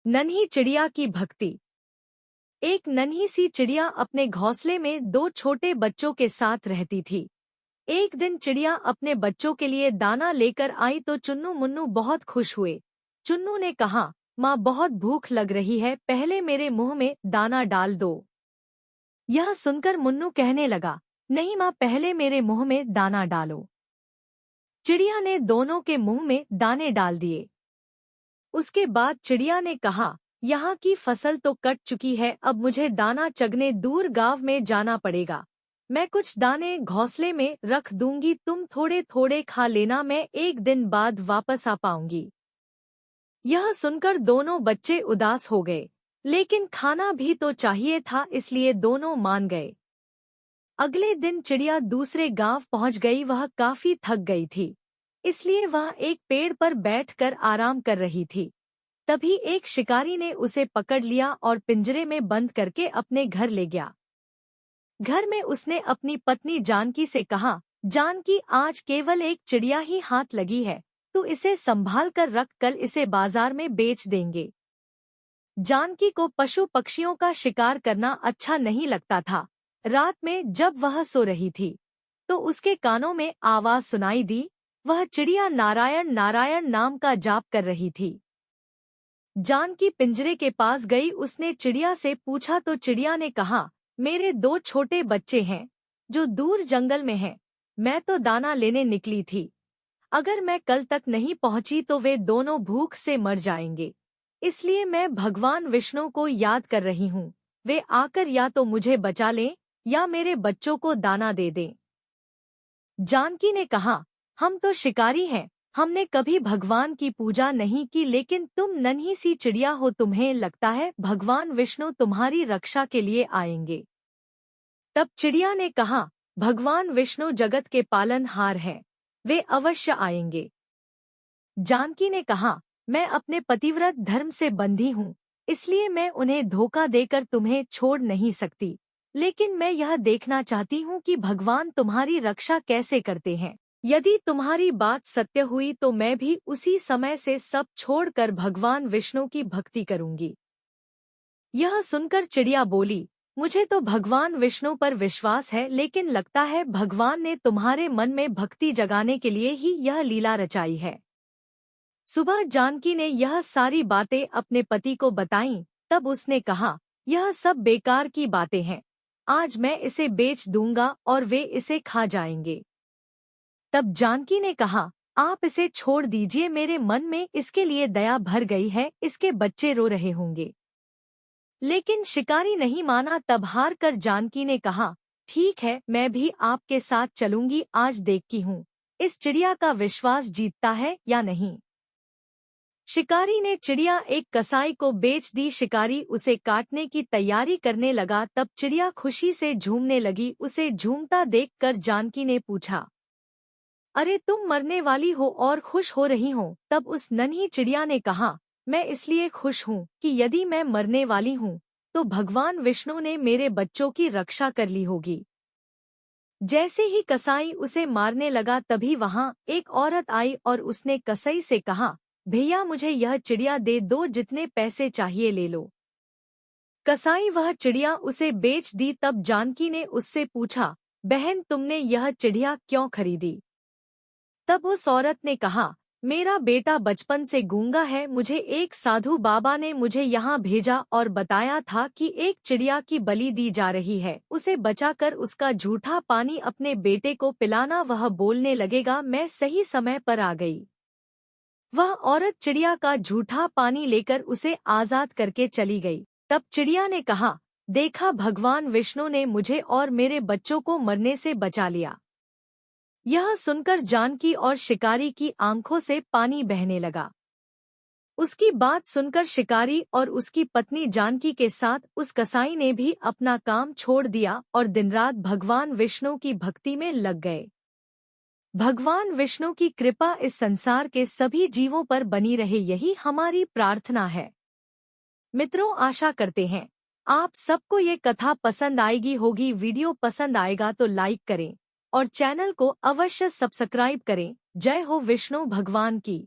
नन्ही चिड़िया की भक्ति। एक नन्ही सी चिड़िया अपने घोंसले में दो छोटे बच्चों के साथ रहती थी। एक दिन चिड़िया अपने बच्चों के लिए दाना लेकर आई तो चुन्नू मुन्नू बहुत खुश हुए। चुन्नू ने कहा, माँ बहुत भूख लग रही है, पहले मेरे मुंह में दाना डाल दो। यह सुनकर मुन्नू कहने लगा, नहीं माँ, पहले मेरे मुंह में दाना डालो। चिड़िया ने दोनों के मुंह में दाने डाल दिए। उसके बाद चिड़िया ने कहा, यहाँ की फसल तो कट चुकी है, अब मुझे दाना चगने दूर गांव में जाना पड़ेगा। मैं कुछ दाने घोंसले में रख दूंगी, तुम थोड़े थोड़े खा लेना, मैं एक दिन बाद वापस आ पाऊंगी। यह सुनकर दोनों बच्चे उदास हो गए, लेकिन खाना भी तो चाहिए था, इसलिए दोनों मान गए। अगले दिन चिड़िया दूसरे गांव पहुंच गई। वह काफी थक गई थी, इसलिए वह एक पेड़ पर बैठकर आराम कर रही थी। तभी एक शिकारी ने उसे पकड़ लिया और पिंजरे में बंद करके अपने घर ले गया। घर में उसने अपनी पत्नी जानकी से कहा, जानकी, आज केवल एक चिड़िया ही हाथ लगी है, तू इसे संभाल कर रख, कल इसे बाजार में बेच देंगे। जानकी को पशु पक्षियों का शिकार करना अच्छा नहीं लगता था। रात में जब वह सो रही थी तो उसके कानों में आवाज सुनाई दी। वह चिड़िया नारायण नारायण नाम का जाप कर रही थी। जानकी पिंजरे के पास गई। उसने चिड़िया से पूछा तो चिड़िया ने कहा, मेरे दो छोटे बच्चे हैं जो दूर जंगल में हैं। मैं तो दाना लेने निकली थी, अगर मैं कल तक नहीं पहुंची तो वे दोनों भूख से मर जाएंगे। इसलिए मैं भगवान विष्णु को याद कर रही हूँ। वे आकर या तो मुझे बचा लें या मेरे बच्चों को दाना दे दें। जानकी ने कहा, हम तो शिकारी हैं, हमने कभी भगवान की पूजा नहीं की, लेकिन तुम नन्ही सी चिड़िया हो, तुम्हें लगता है भगवान विष्णु तुम्हारी रक्षा के लिए आएंगे। तब चिड़िया ने कहा, भगवान विष्णु जगत के पालनहार हैं, वे अवश्य आएंगे। जानकी ने कहा, मैं अपने पतिव्रत धर्म से बंधी हूँ, इसलिए मैं उन्हें धोखा देकर तुम्हें छोड़ नहीं सकती, लेकिन मैं यह देखना चाहती हूँ कि भगवान तुम्हारी रक्षा कैसे करते हैं। यदि तुम्हारी बात सत्य हुई तो मैं भी उसी समय से सब छोड़कर भगवान विष्णु की भक्ति करूंगी। यह सुनकर चिड़िया बोली, मुझे तो भगवान विष्णु पर विश्वास है, लेकिन लगता है भगवान ने तुम्हारे मन में भक्ति जगाने के लिए ही यह लीला रचाई है। सुबह जानकी ने यह सारी बातें अपने पति को बताईं। तब उसने कहा, यह सब बेकार की बातें हैं, आज मैं इसे बेच दूंगा और वे इसे खा जाएंगे। तब जानकी ने कहा, आप इसे छोड़ दीजिए, मेरे मन में इसके लिए दया भर गई है, इसके बच्चे रो रहे होंगे। लेकिन शिकारी नहीं माना। तब हार कर जानकी ने कहा, ठीक है, मैं भी आपके साथ चलूंगी, आज देखती हूँ इस चिड़िया का विश्वास जीतता है या नहीं। शिकारी ने चिड़िया एक कसाई को बेच दी। शिकारी उसे काटने की तैयारी करने लगा। तब चिड़िया खुशी से झूमने लगी। उसे झूमता देखकर जानकी ने पूछा, अरे तुम मरने वाली हो और खुश हो रही हो। तब उस नन्ही चिड़िया ने कहा, मैं इसलिए खुश हूँ कि यदि मैं मरने वाली हूँ तो भगवान विष्णु ने मेरे बच्चों की रक्षा कर ली होगी। जैसे ही कसाई उसे मारने लगा तभी वहाँ एक औरत आई और उसने कसाई से कहा, भैया मुझे यह चिड़िया दे दो, जितने पैसे चाहिए ले लो। कसाई वह चिड़िया उसे बेच दी। तब जानकी ने उससे पूछा, बहन तुमने यह चिड़िया क्यों खरीदी? तब उस औरत ने कहा, मेरा बेटा बचपन से गूंगा है, मुझे एक साधु बाबा ने मुझे यहाँ भेजा और बताया था कि एक चिड़िया की बलि दी जा रही है, उसे बचाकर उसका झूठा पानी अपने बेटे को पिलाना, वह बोलने लगेगा। मैं सही समय पर आ गई। वह औरत चिड़िया का झूठा पानी लेकर उसे आजाद करके चली गई। तब चिड़िया ने कहा, देखा, भगवान विष्णु ने मुझे और मेरे बच्चों को मरने से बचा लिया। यह सुनकर जानकी और शिकारी की आंखों से पानी बहने लगा। उसकी बात सुनकर शिकारी और उसकी पत्नी जानकी के साथ उस कसाई ने भी अपना काम छोड़ दिया और दिनरात भगवान विष्णु की भक्ति में लग गए। भगवान विष्णु की कृपा इस संसार के सभी जीवों पर बनी रहे, यही हमारी प्रार्थना है। मित्रों, आशा करते हैं आप सबको ये कथा पसंद आएगी होगी। वीडियो पसंद आएगा तो लाइक करें और चैनल को अवश्य सब्सक्राइब करें। जय हो विष्णु भगवान की।